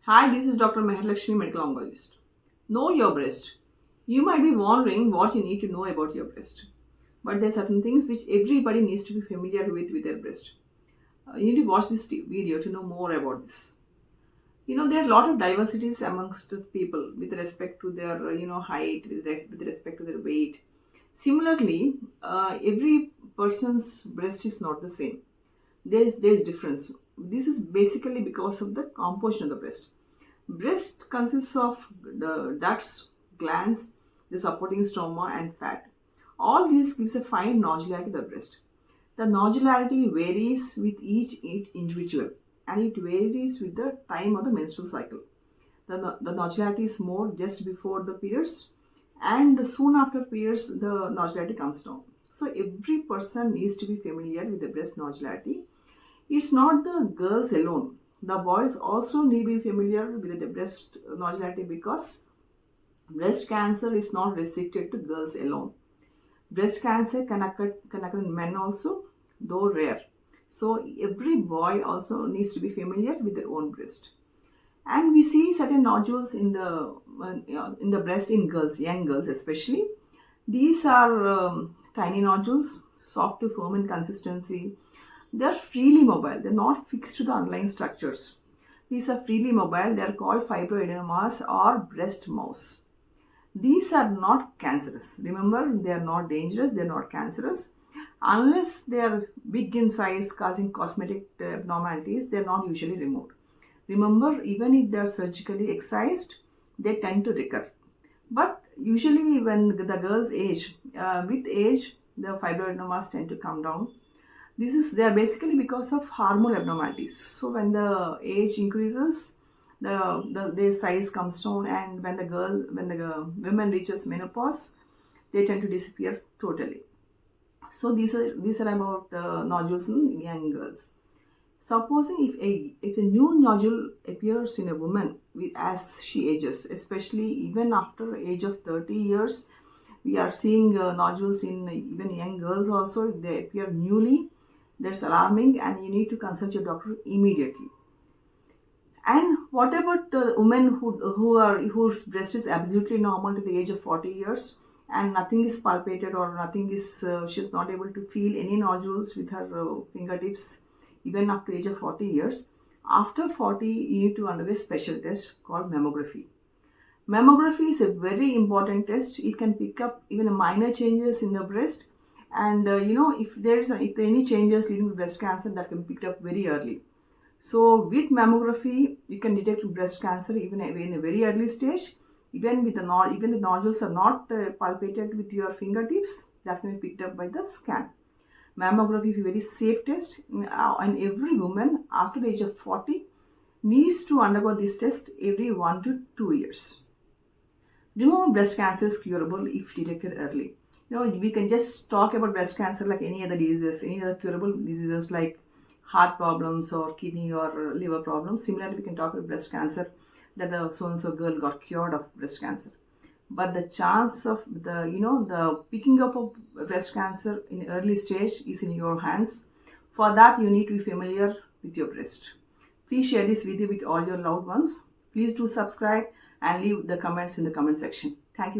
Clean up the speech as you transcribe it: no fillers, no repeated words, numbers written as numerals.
Hi, this is Dr. Mahalakshmi, medical oncologist. Know your breast. You might be wondering what you need to know about your breast. But there are certain things which everybody needs to be familiar with their breast. You need to watch this video to know more about this. There are a lot of diversities amongst the people with respect to their, height, with respect to their weight. Similarly, every person's breast is not the same. There's difference. This is basically because of the composition of the breast. Breast consists of the ducts, glands, the supporting stroma, and fat. All these gives a fine nodularity to the breast. The nodularity varies with each individual, and it varies with the time of the menstrual cycle. The nodularity is more just before the periods, and soon after periods, the nodularity comes down. So every person needs to be familiar with the breast nodularity. It's not the girls alone. The boys also need to be familiar with the breast nodularity because breast cancer is not restricted to girls alone. Breast cancer can occur in men also, though rare. So every boy also needs to be familiar with their own breast. And we see certain nodules in the breast in girls, young girls especially. These are tiny nodules, soft to firm in consistency. They are freely mobile. They're not fixed to the underlying structures. These are freely mobile. They are called fibroadenomas or breast mouse. These are not cancerous. Remember, they are not dangerous. They are not cancerous. Unless they are big in size, causing cosmetic abnormalities, they are not usually removed. Remember, even if they are surgically excised, they tend to recur. But usually, when the girls age, with age, the fibroadenomas tend to come down. They are basically because of hormone abnormalities. So when the age increases, their size comes down, and when the women reaches menopause, they tend to disappear totally. So these are about nodules in young girls. Supposing if a new nodule appears in a woman as she ages, especially even after age of 30 years, we are seeing nodules in even young girls also. If they appear newly, that's alarming, and you need to consult your doctor immediately. And what about women whose breast is absolutely normal to the age of 40 years and nothing is palpated, or nothing is she's not able to feel any nodules with her fingertips even up to age of 40 years. After 40, you need to undergo a special test called mammography. Mammography is a very important test. It can pick up even minor changes in the breast, and if there are any changes leading to breast cancer, that can be picked up very early. So with mammography, you can detect breast cancer even in a very early stage. Even the nodules are not palpated with your fingertips, that can be picked up by the scan. Mammography is a very safe test, and every woman after the age of 40 needs to undergo this test every 1 to 2 years. Remember, breast cancer is curable if detected early. We can just talk about breast cancer like any other diseases, any other curable diseases like heart problems or kidney or liver problems. Similarly, we can talk about breast cancer, that the so and so girl got cured of breast cancer. But the chance of the picking up of breast cancer in early stage is in your hands. For that, you need to be familiar with your breast. Please share this video with all your loved ones. Please do subscribe and leave the comments in the comment section. Thank you.